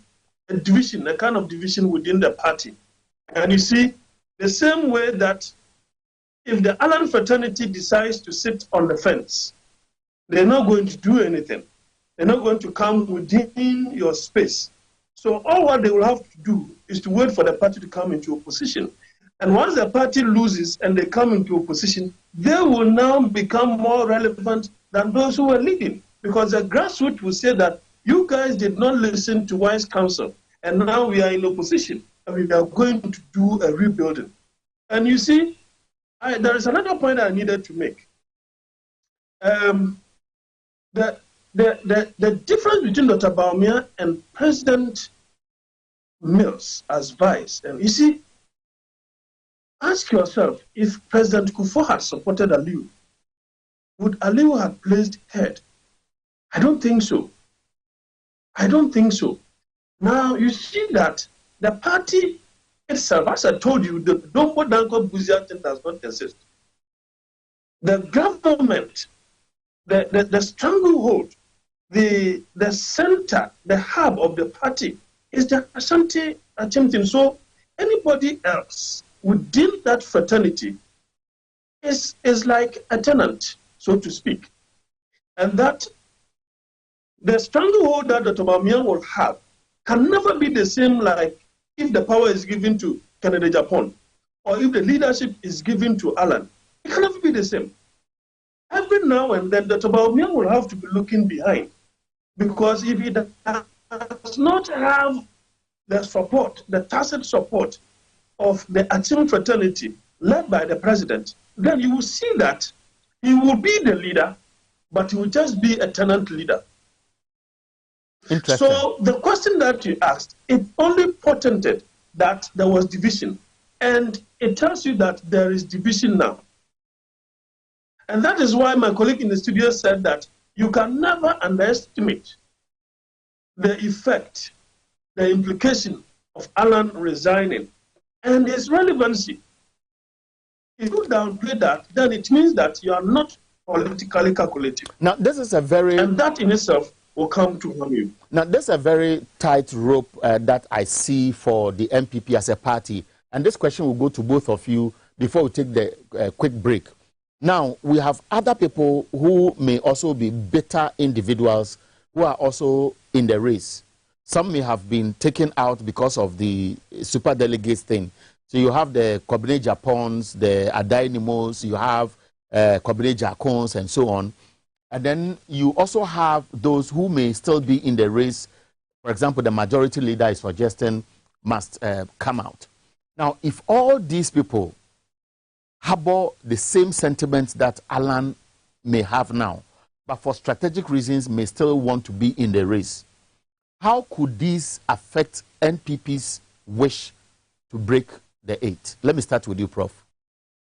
a division, a kind of division within the party. And you see, the same way that if the Allen fraternity decides to sit on the fence, they're not going to do anything. They're not going to come within your space. So all what they will have to do is to wait for the party to come into opposition. And once the party loses and they come into opposition, they will now become more relevant than those who were leading. Because the grassroots will say that you guys did not listen to wise counsel, and now we are in opposition, and we are going to do a rebuilding. And you see, there is another point I needed to make. the difference between Dr. Bawumia and President Mills as vice, and you see, ask yourself, if President Kufuor had supported Aliyu, would Aliyu have placed head? I don't think so. I don't think so. Now, you see that the party itself, as I told you, the Dombo Danko Buzia thing does not exist. The government, the stranglehold, the center, the hub of the party is the Ashanti Achimtin. So anybody else within that fraternity is like a tenant, so to speak. And that the stranglehold that Dr. Bawumia will have can never be the same like if the power is given to Kennedy Japan or if the leadership is given to Alan. It can never be the same. Every now and then, Dr. Bawumia will have to be looking behind, because if he does not have the support, the tacit support of the Achim fraternity led by the president, then you will see that he will be the leader, but he will just be a tenant leader. Interesting. So the question that you asked, it only portended that there was division, and it tells you that there is division now. And that is why my colleague in the studio said that you can never underestimate the effect, the implication of Alan resigning and his relevancy. If you downplay that, then it means that you are not politically calculative. Now, this is a very... And that in itself will come to harm you. Now, there's a very tight rope that I see for the MPP as a party. And this question will go to both of you before we take the quick break. Now, we have other people who may also be bitter individuals who are also in the race. Some may have been taken out because of the superdelegates thing. So you have the Kobine Japons, the Adainimos, you have Kobine Jakons, and so on. And then you also have those who may still be in the race. For example, the majority leader is suggesting must come out. Now, if all these people harbor the same sentiments that Alan may have now, but for strategic reasons may still want to be in the race, how could this affect NPP's wish to break the 8? Let me start with you, Prof.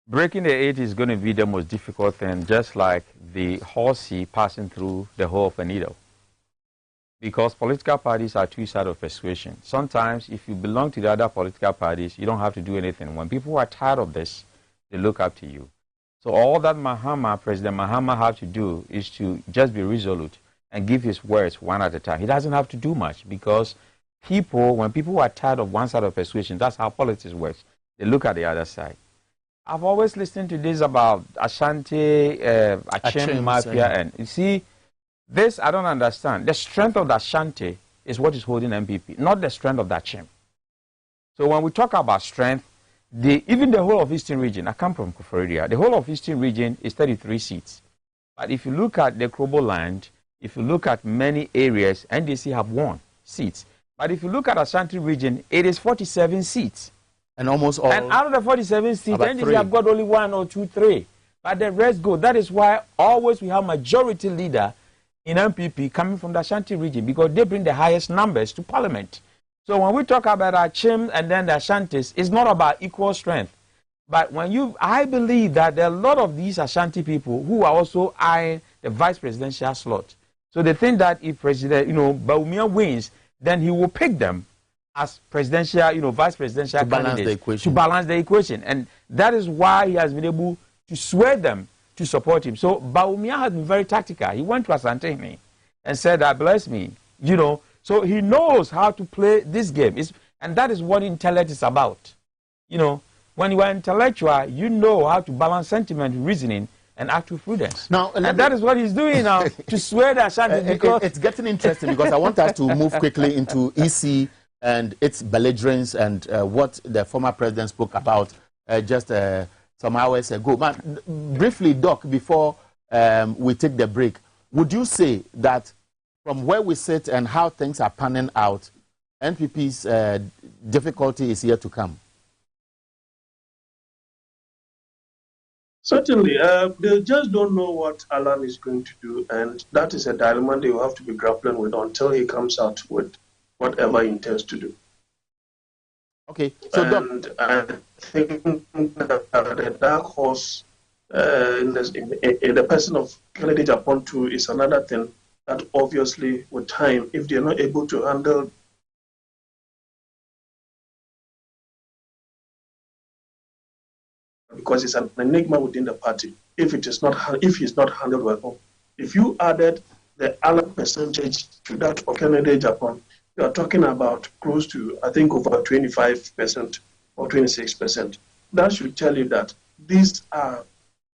Breaking the 8 is going to be the most difficult thing, just like the horsey passing through the hole of a needle. Because political parties are two sides of persuasion. Sometimes, if you belong to the other political parties, you don't have to do anything. When people are tired of this, they look up to you. So all that President Mahama have to do is to just be resolute and give his words one at a time. He doesn't have to do much, because when people are tired of one side of persuasion, that's how politics works. They look at the other side. I've always listened to this about Ashanti, Achim Mafia, and you see, this I don't understand. The strength of the Ashanti is what is holding MPP, not the strength of the Achim. So when we talk about strength, even the whole of Eastern region, I come from Kufuor, the whole of Eastern region is 33 seats. But if you look at the Krobo land, if you look at many areas, NDC have won seats. But if you look at Ashanti region, it is 47 seats. And almost all... And out of the 47 seats, NDC have got only 1 or 2, 3. But the rest go. That is why always we have majority leader in MPP coming from the Ashanti region, because they bring the highest numbers to parliament. So when we talk about Achim and then the Ashantis, it's not about equal strength. But I believe that there are a lot of these Ashanti people who are also eyeing the vice presidential slot. So they think that if President, Bawumia wins, then he will pick them as presidential, vice presidential candidates to balance the equation. And that is why he has been able to sway them to support him. So Bawumia has been very tactical. He went to Asantehene and said, bless me, So he knows how to play this game. And that is what intellect is about. When you are intellectual, you know how to balance sentiment, reasoning, and act with prudence. Now, and that is what he's doing now, to sway the Ashanti. Because it's getting interesting, because I want us to move quickly into EC and its belligerence and what the former president spoke about just some hours ago. But briefly, Doc, before we take the break, would you say that from where we sit and how things are panning out, NPP's difficulty is yet to come? Certainly. They just don't know what Alan is going to do, and that is a dilemma they will have to be grappling with until he comes out with whatever he intends to do. Okay, so and I think the dark horse in the person of Kennedy Japan too is another thing that obviously with time, if they're not able to handle because it's an enigma within the party, if he's not handled well. If you added the other percentage to that for Kennedy Japan, you are talking about close to, I think, over 25% or 26%. That should tell you that these are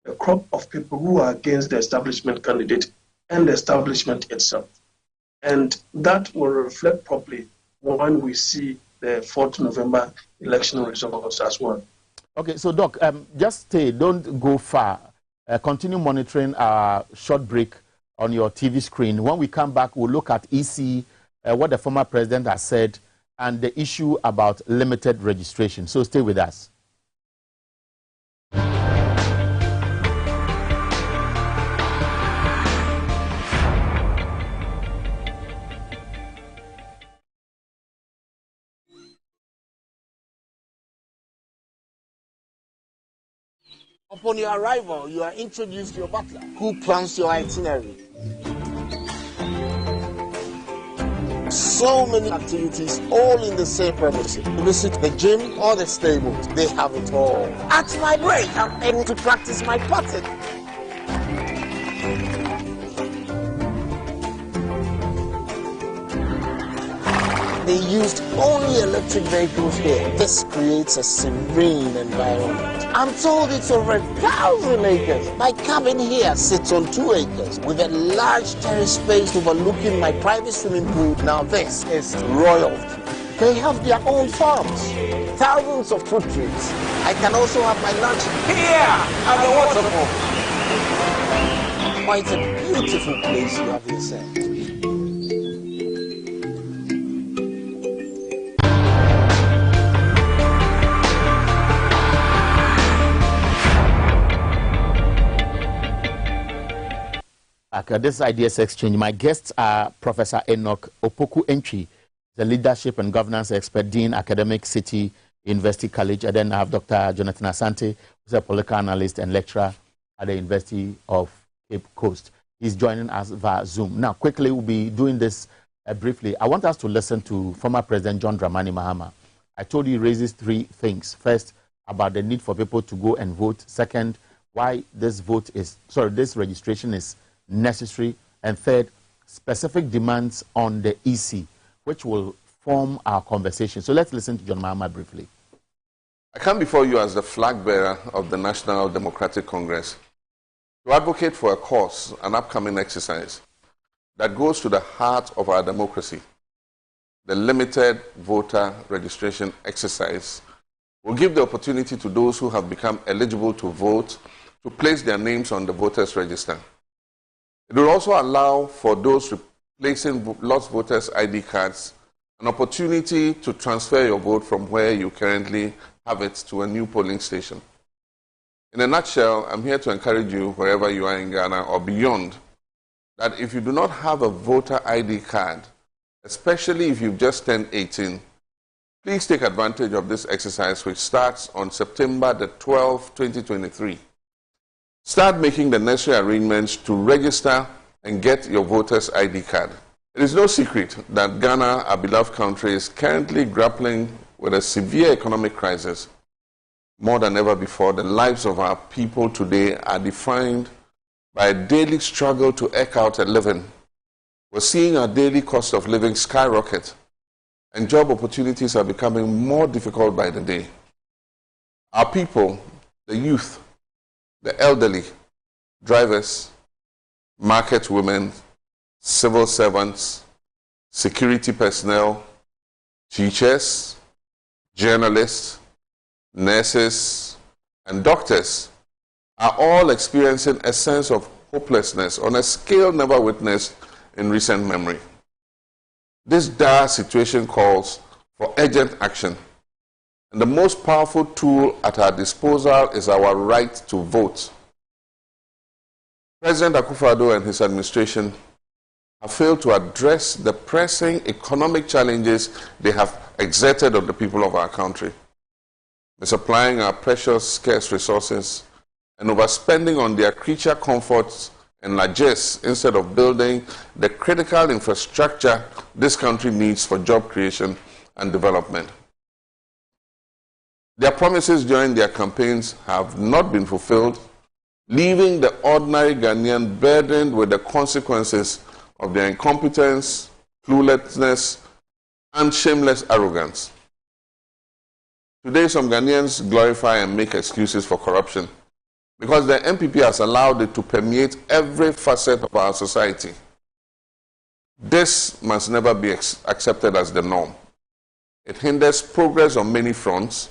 a crop of people who are against the establishment candidate and the establishment itself. And that will reflect properly when we see the 4th November election results as well. Okay, so Doc, just stay, don't go far. Continue monitoring our short break on your TV screen. When we come back, we'll look at EC, what the former president has said, and the issue about limited registration. So stay with us. Upon your arrival, you are introduced to your butler, who plans your itinerary. So many activities, all in the same premises. Visit the gym or the stables, they have it all. At my break, I'm able to practice my putting. They used only electric vehicles here. This creates a serene environment. I'm told it's over 1,000 acres. My cabin here sits on 2 acres with a large terrace space overlooking my private swimming pool. Now this is royalty. They have their own farms, thousands of fruit trees. I can also have my lunch here at the waterfall. Quite a beautiful place you have yourself. This Ideas Exchange. My guests are Professor Enoch Opoku-Entwi, the leadership and governance expert, Dean, Academic City University College. And then I have Dr. Jonathan Asante, who's a political analyst and lecturer at the University of Cape Coast. He's joining us via Zoom. Now, quickly, we'll be doing this briefly. I want us to listen to former President John Dramani Mahama. I told you he raises 3 things. First, about the need for people to go and vote. Second, why this registration is necessary. And third, specific demands on the EC, which will form our conversation. So let's listen to John Mahama briefly. I come before you as the flag bearer of the National Democratic Congress to advocate for a cause, an upcoming exercise that goes to the heart of our democracy. The limited voter registration exercise will give the opportunity to those who have become eligible to vote to place their names on the voters' register. It will also allow for those replacing lost voters' ID cards an opportunity to transfer your vote from where you currently have it to a new polling station. In a nutshell, I'm here to encourage you, wherever you are in Ghana or beyond, that if you do not have a voter ID card, especially if you've just turned 18, please take advantage of this exercise, which starts on September the 12th, 2023. Start making the necessary arrangements to register and get your voter's ID card. It is no secret that Ghana, our beloved country, is currently grappling with a severe economic crisis. More than ever before, the lives of our people today are defined by a daily struggle to eke out a living. We're seeing our daily cost of living skyrocket, and job opportunities are becoming more difficult by the day. Our people, the youth, the elderly, drivers, market women, civil servants, security personnel, teachers, journalists, nurses, and doctors are all experiencing a sense of hopelessness on a scale never witnessed in recent memory. This dire situation calls for urgent action. And the most powerful tool at our disposal is our right to vote. President Akufo-Addo and his administration have failed to address the pressing economic challenges they have exerted on the people of our country, misapplying our precious, scarce resources and overspending on their creature comforts and largesse instead of building the critical infrastructure this country needs for job creation and development. Their promises during their campaigns have not been fulfilled, leaving the ordinary Ghanaian burdened with the consequences of their incompetence, cluelessness, and shameless arrogance. Today, some Ghanaians glorify and make excuses for corruption because the NPP has allowed it to permeate every facet of our society. This must never be accepted as the norm. It hinders progress on many fronts,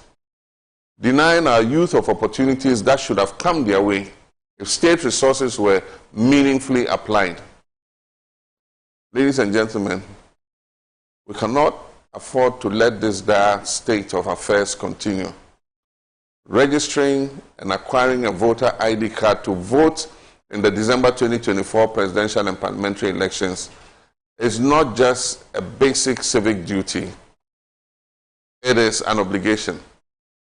denying our youth of opportunities that should have come their way if state resources were meaningfully applied. Ladies and gentlemen, we cannot afford to let this dire state of affairs continue. Registering and acquiring a voter ID card to vote in the December 2024 presidential and parliamentary elections is not just a basic civic duty. It is an obligation.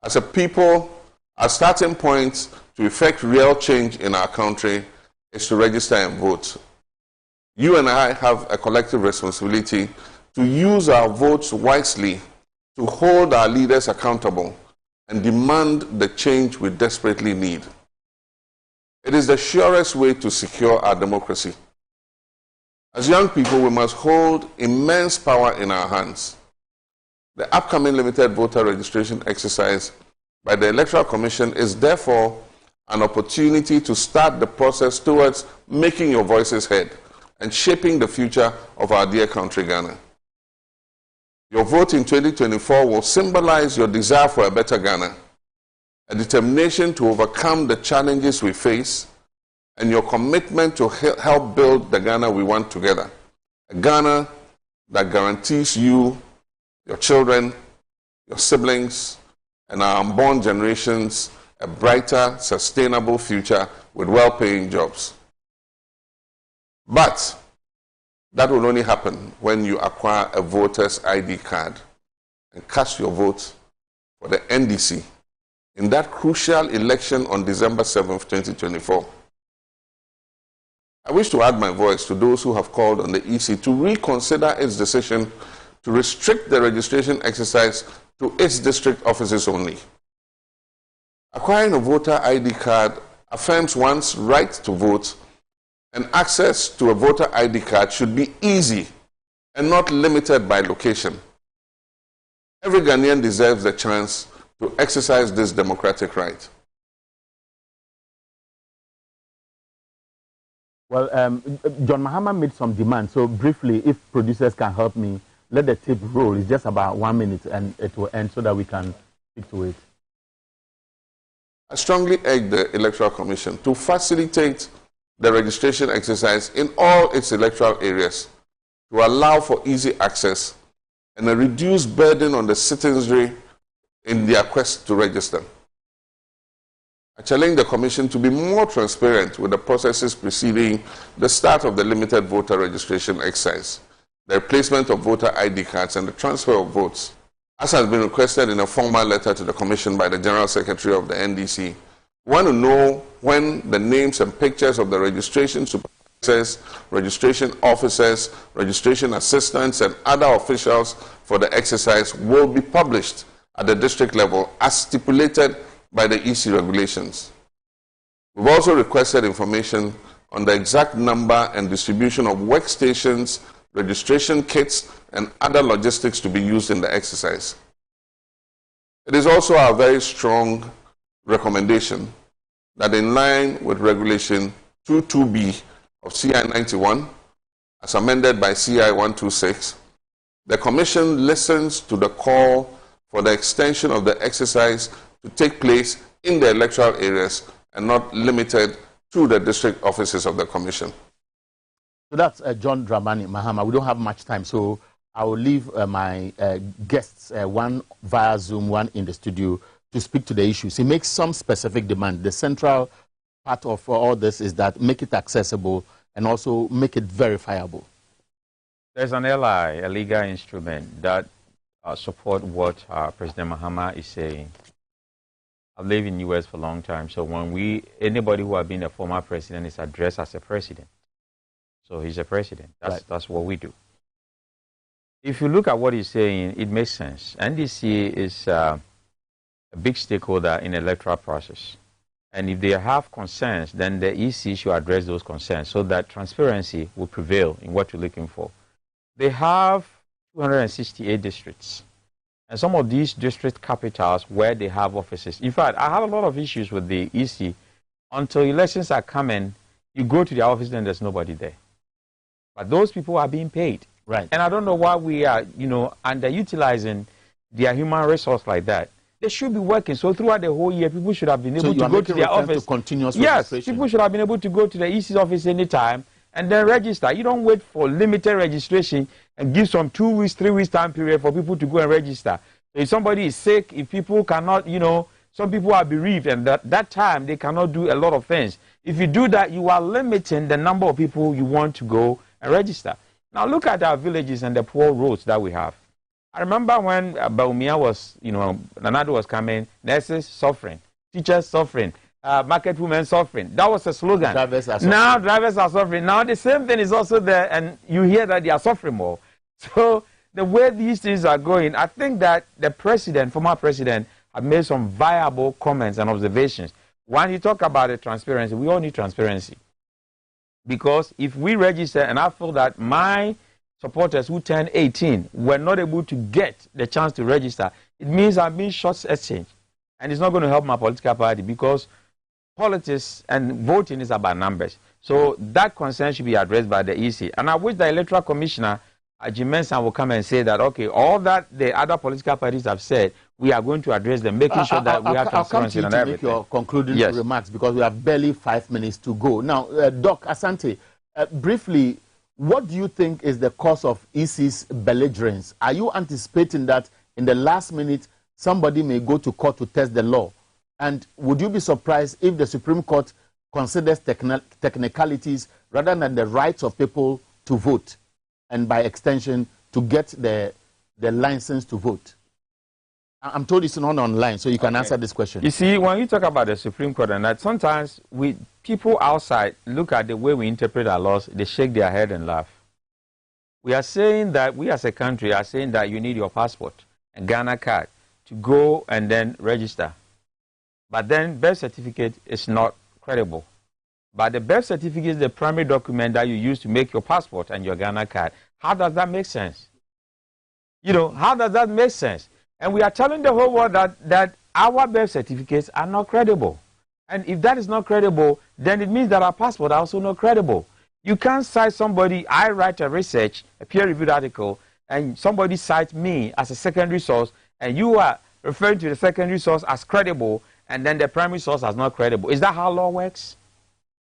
As a people, our starting point to effect real change in our country is to register and vote. You and I have a collective responsibility to use our votes wisely, to hold our leaders accountable, and demand the change we desperately need. It is the surest way to secure our democracy. As young people, we must hold immense power in our hands. The upcoming limited voter registration exercise by the Electoral Commission is therefore an opportunity to start the process towards making your voices heard and shaping the future of our dear country, Ghana. Your vote in 2024 will symbolize your desire for a better Ghana, a determination to overcome the challenges we face, and your commitment to help build the Ghana we want together. A Ghana that guarantees you, your children, your siblings, and our unborn generations a brighter, sustainable future with well-paying jobs. But that will only happen when you acquire a voter's ID card and cast your vote for the NDC in that crucial election on December 7th, 2024. I wish to add my voice to those who have called on the EC to reconsider its decision to restrict the registration exercise to its district offices only. Acquiring a voter ID card affirms one's right to vote, and access to a voter ID card should be easy and not limited by location. Every Ghanaian deserves the chance to exercise this democratic right. Well, John Mahama made some demands, so briefly, if producers can help me, let the tape roll. It's just about 1 minute and it will end so that we can speak to it. I strongly urge the Electoral Commission to facilitate the registration exercise in all its electoral areas to allow for easy access and a reduced burden on the citizenry in their quest to register. I challenge the Commission to be more transparent with the processes preceding the start of the limited voter registration exercise, the replacement of voter ID cards, and the transfer of votes. As has been requested in a formal letter to the Commission by the General Secretary of the NDC, we want to know when the names and pictures of the registration supervisors, registration officers, registration assistants, and other officials for the exercise will be published at the district level as stipulated by the EC regulations. We've also requested information on the exact number and distribution of workstations, registration kits, and other logistics to be used in the exercise. It is also our very strong recommendation that in line with Regulation 22B of CI 91, as amended by CI 126, the Commission listens to the call for the extension of the exercise to take place in the electoral areas and not limited to the district offices of the Commission. So that's John Dramani Mahama. We don't have much time, so I will leave my guests, one via Zoom, one in the studio, to speak to the issues. He makes some specific demand. The central part of all this is that make it accessible and also make it verifiable. There's an LI, a legal instrument that support what President Mahama is saying. I've lived in the U.S. for a long time, so when anybody who has been a former president is addressed as a president. So he's a president. That's what we do. If you look at what he's saying, it makes sense. NDC is a big stakeholder in the electoral process. And if they have concerns, then the EC should address those concerns so that transparency will prevail in what you're looking for. They have 268 districts. And some of these district capitals where they have offices. In fact, I have a lot of issues with the EC. Until elections are coming, you go to the office and there's nobody there. But those people are being paid. Right. And I don't know why we are, underutilizing their human resource like that. They should be working. So throughout the whole year, people should have been able to go to their office. To continuous yes, people should have been able to go to the EC's office anytime and then register. You don't wait for limited registration and give some 2 weeks, 3 weeks time period for people to go and register. So if somebody is sick, if people cannot, some people are bereaved and that time they cannot do a lot of things. If you do that, you are limiting the number of people you want to go and register. Now look at our villages and the poor roads that we have. I remember when Baumia was, Nanado was coming, nurses suffering, teachers suffering, market women suffering. That was a slogan. Drivers are suffering. Now drivers are suffering. Now the same thing is also there, and you hear that they are suffering more. So the way these things are going, I think that the president, former president, have made some viable comments and observations. When you talk about the transparency, we all need transparency. Because if we register, and I feel that my supporters who turned 18 were not able to get the chance to register, it means I'm being short-exchanged. And it's not going to help my political party because politics and voting is about numbers. So that concern should be addressed by the EC. And I wish the Electoral Commissioner, Kyerematen, will come and say that, okay, all that the other political parties have said, we are going to address them, making sure that we have transparency and everything. Make your concluding remarks because we have barely 5 minutes to go. Now, Doc Asante, briefly, what do you think is the cause of EC's belligerence? Are you anticipating that in the last minute, somebody may go to court to test the law? And would you be surprised if the Supreme Court considers technicalities rather than the rights of people to vote and by extension to get the license to vote? I'm told it's not online, so you can answer this question. You see, when you talk about the Supreme Court and that, sometimes people outside look at the way we interpret our laws, they shake their head and laugh. We are saying that, we as a country are saying that you need your passport and Ghana card to go and then register. But then birth certificate is not credible. But the birth certificate is the primary document that you use to make your passport and your Ghana card. How does that make sense? How does that make sense? And we are telling the whole world that our birth certificates are not credible. And if that is not credible, then it means that our passports are also not credible. You can't cite somebody, I write a research, a peer-reviewed article, and somebody cites me as a secondary source, and you are referring to the secondary source as credible, and then the primary source as not credible. Is that how law works?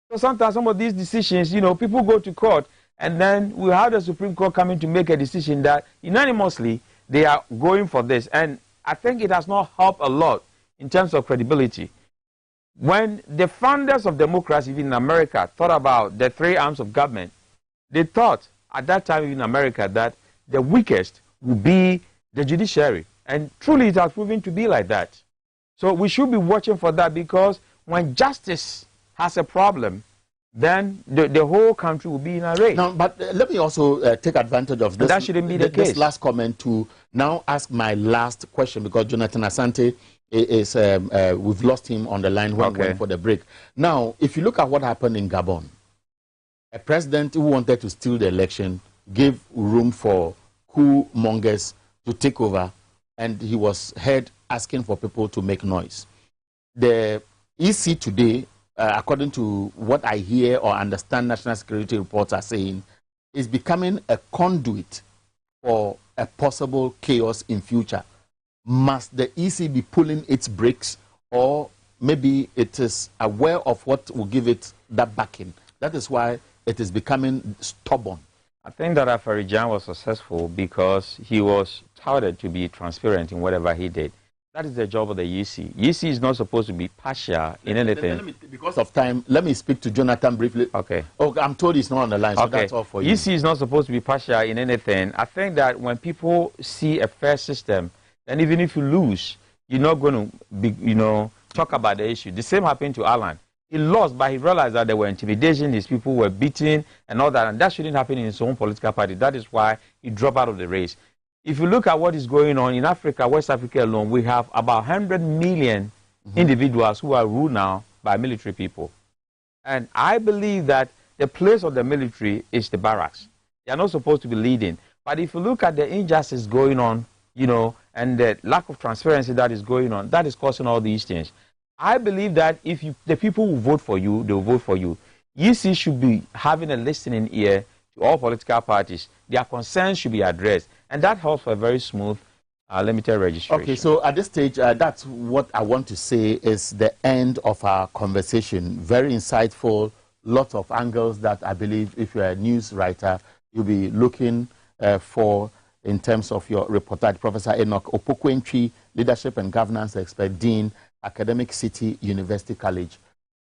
So sometimes some of these decisions, people go to court, and then we have the Supreme Court coming to make a decision that unanimously they are going for this. And I think it has not helped a lot in terms of credibility. When the founders of democracy in America thought about the 3 arms of government, they thought at that time in America that the weakest would be the judiciary. And truly it has proven to be like that. So we should be watching for that, because when justice has a problem, then the whole country will be in a race. Now, but let me also take advantage of this. That shouldn't be the case. This last comment to now ask my last question, because Jonathan Asante is, we've lost him on the line when we went for the break. Now, if you look at what happened in Gabon, a president who wanted to steal the election gave room for coup mongers to take over, and he was heard asking for people to make noise. The EC today, according to what I hear or understand national security reports are saying, is becoming a conduit for a possible chaos in future. Must the EC be pulling its brakes, or maybe it is aware of what will give it that backing? That is why it is becoming stubborn. I think that Afarijan was successful because he was touted to be transparent in whatever he did. That is the job of the EC. EC is not supposed to be partial in anything. Because of time, let me speak to Jonathan briefly. Okay. Oh, I'm told he's not on the line, so that's all for you. EC is not supposed to be partial in anything. I think that when people see a fair system, then even if you lose, you're not going to be, talk about the issue. The same happened to Alan. He lost, but he realized that there were intimidation, his people were beaten and all that, and that shouldn't happen in his own political party. That is why he dropped out of the race. If you look at what is going on in Africa, West Africa alone, we have about 100 million individuals who are ruled now by military people. And I believe that the place of the military is the barracks. They are not supposed to be leading. But if you look at the injustice going on, and the lack of transparency that is going on, that is causing all these things. I believe that if the people will vote for you, they will vote for you. EC should be having a listening ear to all political parties. Their concerns should be addressed. And that helps for a very smooth limited registration. Okay, so at this stage, that's what I want to say is the end of our conversation. Very insightful, lots of angles that I believe if you're a news writer, you'll be looking for in terms of your reportage. Professor Enoch Opokwentwi, Leadership and Governance Expert, Dean, Academic City University College,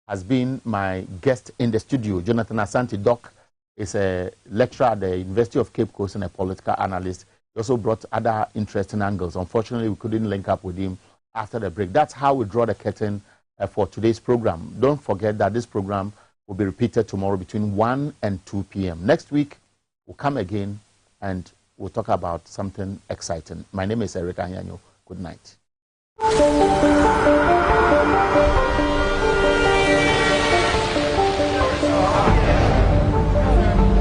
has been my guest in the studio. Jonathan Asante Doc is a lecturer at the University of Cape Coast and a political analyst. He also brought other interesting angles. Unfortunately, we couldn't link up with him after the break. That's how we draw the curtain for today's program. Don't forget that this program will be repeated tomorrow between 1 and 2 p.m. Next week, we'll come again and we'll talk about something exciting. My name is Ahianyo. Good night.